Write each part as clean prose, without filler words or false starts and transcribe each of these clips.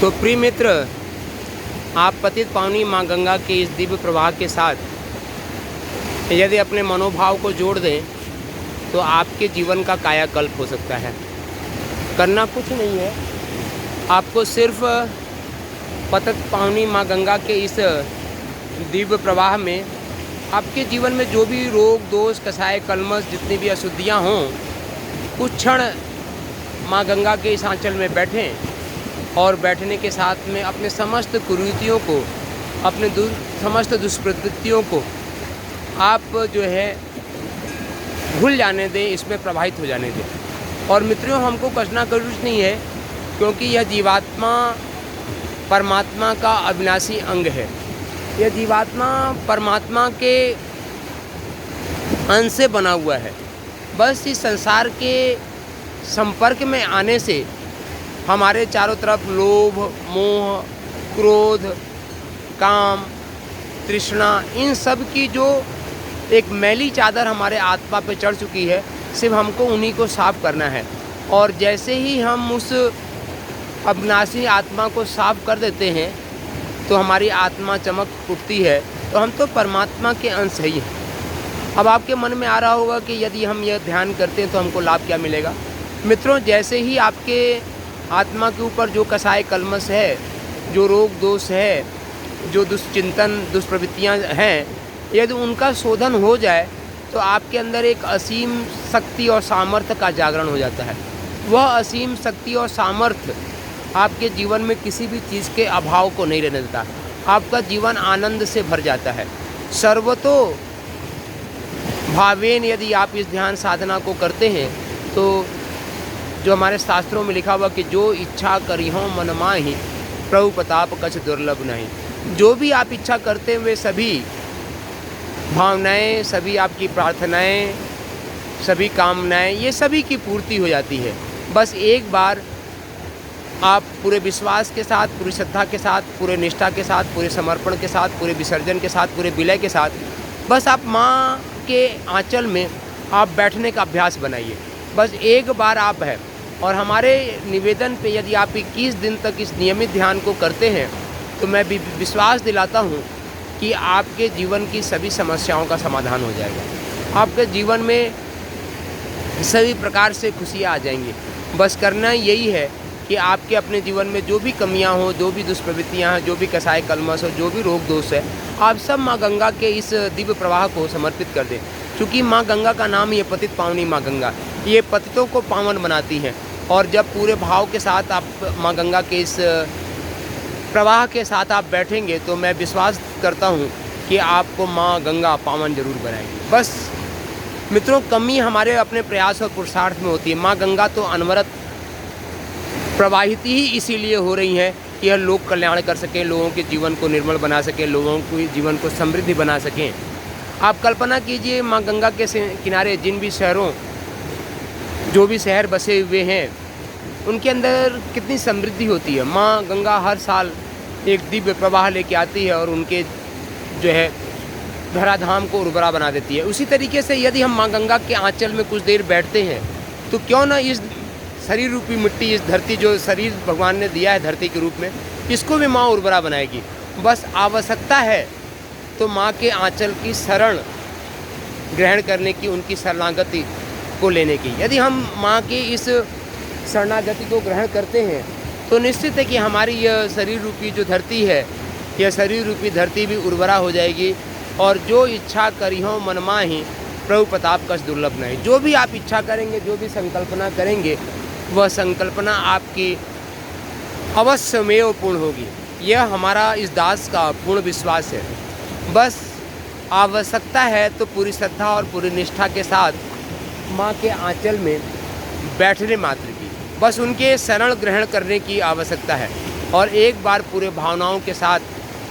तो प्रिय मित्र, आप पतित पावनी माँ गंगा के इस दिव्य प्रवाह के साथ यदि अपने मनोभाव को जोड़ दें तो आपके जीवन का कायाकल्प हो सकता है। करना कुछ नहीं है, आपको सिर्फ पतित पावनी माँ गंगा के इस दिव्य प्रवाह में आपके जीवन में जो भी रोग दोष कसाय कलमश जितनी भी अशुद्धियाँ हों, कुछ क्षण माँ गंगा के इस आंचल में बैठें और बैठने के साथ में अपने समस्त कुरीतियों को, अपने समस्त दुष्प्रवृत्तियों को आप जो है भूल जाने दें, इसमें प्रवाहित हो जाने दें। और मित्रों, हमको कसना कुछ नहीं है, क्योंकि यह जीवात्मा परमात्मा का अविनाशी अंग है। यह जीवात्मा परमात्मा के अंश से बना हुआ है। बस इस संसार के संपर्क में आने से हमारे चारों तरफ लोभ, मोह, क्रोध, काम, तृष्णा, इन सब की जो एक मैली चादर हमारे आत्मा पे चढ़ चुकी है, सिर्फ हमको उन्हीं को साफ करना है। और जैसे ही हम उस अविनाशी आत्मा को साफ कर देते हैं तो हमारी आत्मा चमक उठती है, तो हम तो परमात्मा के अंश ही हैं। अब आपके मन में आ रहा होगा कि यदि हम यह ध्यान करते हैं तो हमको लाभ क्या मिलेगा। मित्रों, जैसे ही आपके आत्मा के ऊपर जो कसाय कलमश है, जो रोग दोष है, जो दुष्चिंतन दुष्प्रवृत्तियाँ हैं, यदि उनका शोधन हो जाए तो आपके अंदर एक असीम शक्ति और सामर्थ्य का जागरण हो जाता है। वह असीम शक्ति और सामर्थ्य आपके जीवन में किसी भी चीज़ के अभाव को नहीं रहने देता। आपका जीवन आनंद से भर जाता है। सर्वतो भावेन यदि आप इस ध्यान साधना को करते हैं तो जो हमारे शास्त्रों में लिखा हुआ कि जो इच्छा करिहो मन माहि प्रभु प्रताप कछ दुर्लभ नहीं। जो भी आप इच्छा करते हैं वे सभी भावनाएं, सभी आपकी प्रार्थनाएं, सभी कामनाएं, ये सभी की पूर्ति हो जाती है। बस एक बार आप पूरे विश्वास के साथ, पूरी श्रद्धा के साथ, पूरे निष्ठा के साथ, पूरे समर्पण के साथ, पूरे विसर्जन के साथ, पूरे विलय के साथ बस आप माँ के आंचल में आप बैठने का अभ्यास बनाइए। बस एक बार आप है। और हमारे निवेदन पे यदि आप 21 दिन तक इस नियमित ध्यान को करते हैं तो मैं भी विश्वास दिलाता हूँ कि आपके जीवन की सभी समस्याओं का समाधान हो जाएगा। आपके जीवन में सभी प्रकार से खुशियाँ आ जाएंगी। बस करना यही है कि आपके अपने जीवन में जो भी कमियां हों, जो भी दुष्प्रवृत्तियां हैं, जो भी कसाय कलमश हो, जो भी रोग दोष है, आप सब माँ गंगा के इस दिव्य प्रवाह को समर्पित कर दें। क्योंकि माँ गंगा का नाम ये पतित पावनी माँ गंगा, ये पतितों को पावन बनाती हैं। और जब पूरे भाव के साथ आप माँ गंगा के इस प्रवाह के साथ आप बैठेंगे तो मैं विश्वास करता हूँ कि आपको माँ गंगा पावन जरूर बनाएगी। बस मित्रों, कमी हमारे अपने प्रयास और पुरुषार्थ में होती है। माँ गंगा तो अनवरत प्रवाहित ही इसीलिए हो रही हैं कि यह लोक कल्याण कर सकें, लोगों के जीवन को निर्मल बना सकें, लोगों के जीवन को समृद्धि बना सकें। आप कल्पना कीजिए, माँ गंगा के किनारे जिन भी शहरों, जो भी शहर बसे हुए हैं, उनके अंदर कितनी समृद्धि होती है। माँ गंगा हर साल एक दिव्य प्रवाह लेके आती है और उनके जो है धराधाम को उर्वरा बना देती है। उसी तरीके से यदि हम माँ गंगा के आंचल में कुछ देर बैठते हैं तो क्यों ना इस शरीर रूपी मिट्टी, इस धरती, जो शरीर भगवान ने दिया है धरती के रूप में, इसको भी माँ उर्वरा बनाएगी। बस आवश्यकता है तो माँ के आंचल की शरण ग्रहण करने की, उनकी शरणागति को लेने की। यदि हम माँ की इस शरणागति को ग्रहण करते हैं तो निश्चित है कि हमारी यह शरीर रूपी जो धरती है, यह शरीर रूपी धरती भी उर्वरा हो जाएगी। और जो इच्छा करिहो मन माहि प्रभु प्रताप कछ दुर्लभ नहीं। जो भी आप इच्छा करेंगे, जो भी संकल्पना करेंगे, वह संकल्पना आपकी अवश्यमेव पूर्ण होगी। यह हमारा इस दास का पूर्ण विश्वास है। बस आवश्यकता है तो पूरी श्रद्धा और पूरी निष्ठा के साथ माँ के आंचल में बैठने मात्र की, बस उनके शरण ग्रहण करने की आवश्यकता है। और एक बार पूरे भावनाओं के साथ,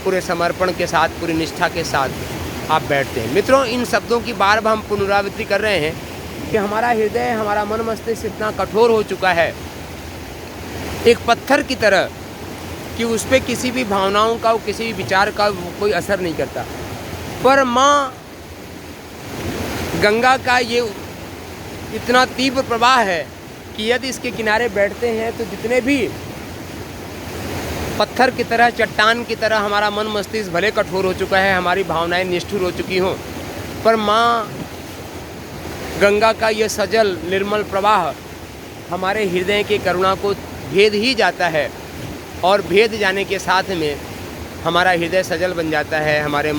पूरे समर्पण के साथ, पूरी निष्ठा के साथ आप बैठते हैं। मित्रों, इन शब्दों की बार बार हम पुनरावृत्ति कर रहे हैं कि हमारा हृदय, हमारा मन मस्तिष्क इतना कठोर हो चुका है, एक पत्थर की तरह, कि उस पर किसी भी भावनाओं का, किसी भी विचार का कोई असर नहीं करता। पर माँ गंगा का ये इतना तीव्र प्रवाह है कि यदि इसके किनारे बैठते हैं तो जितने भी पत्थर की तरह, चट्टान की तरह हमारा मन मस्तिष्क भले कठोर हो चुका है, हमारी भावनाएं निष्ठुर हो चुकी हों, पर माँ गंगा का ये सजल निर्मल प्रवाह हमारे हृदय की करुणा को भेद ही जाता है, और भेद जाने के साथ में हमारा हृदय सजल बन जाता है, हमारे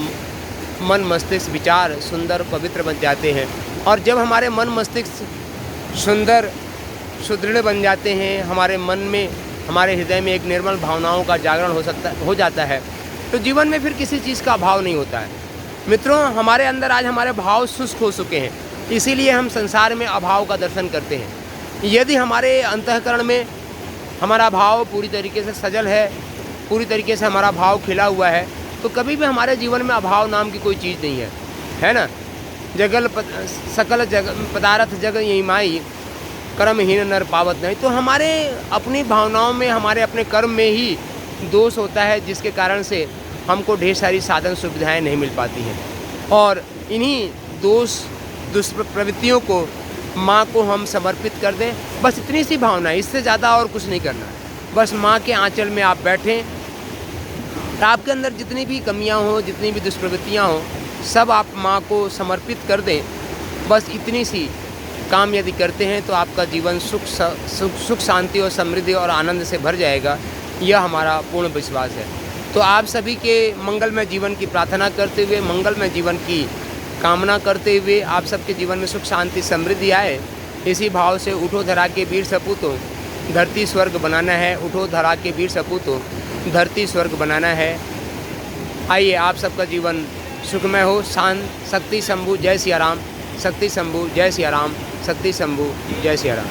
मन मस्तिष्क विचार सुंदर पवित्र बन जाते हैं। और जब हमारे मन मस्तिष्क सुंदर सुदृढ़ बन जाते हैं, हमारे मन में, हमारे हृदय में एक निर्मल भावनाओं का जागरण हो जाता है, तो जीवन में फिर किसी चीज़ का अभाव नहीं होता है। मित्रों, हमारे अंदर आज हमारे भाव शुष्क हो चुके हैं, इसीलिए हम संसार में अभाव का दर्शन करते हैं। यदि हमारे अंतःकरण में हमारा भाव पूरी तरीके से सजल है, पूरी तरीके से हमारा भाव खिला हुआ है, तो कभी भी हमारे जीवन में अभाव नाम की कोई चीज़ नहीं है ना। सकल जग पदार्थ जग यही माई, कर्महीन नर पावत नहीं। तो हमारे अपनी भावनाओं में, हमारे अपने कर्म में ही दोष होता है, जिसके कारण से हमको ढेर सारी साधन सुविधाएं नहीं मिल पाती हैं। और इन्हीं दोष दुष्प्रवृत्तियों को माँ को हम समर्पित कर दें, बस इतनी सी भावना, इससे ज़्यादा और कुछ नहीं करना है। बस माँ के आंचल में आप बैठें, आपके अंदर जितनी भी कमियाँ हों, जितनी भी दुष्प्रवृत्तियाँ हों, सब आप माँ को समर्पित कर दें। बस इतनी सी काम यदि करते हैं तो आपका जीवन सुख शांति और समृद्धि और आनंद से भर जाएगा। यह हमारा पूर्ण विश्वास है। तो आप सभी के मंगलमय जीवन की प्रार्थना करते हुए, मंगलमय जीवन की कामना करते हुए, आप सबके जीवन में सुख शांति समृद्धि आए, इसी भाव से उठो धरा के वीर सपूतों, धरती स्वर्ग बनाना है। उठो धरा के वीर सपूतों, धरती स्वर्ग बनाना है। आइए आप सबका जीवन सुखमय हो। शांत। शक्ति शंभु जय सिया राम, शक्ति शंभु जय सिया राम, शक्ति शंभु जय सिया राम।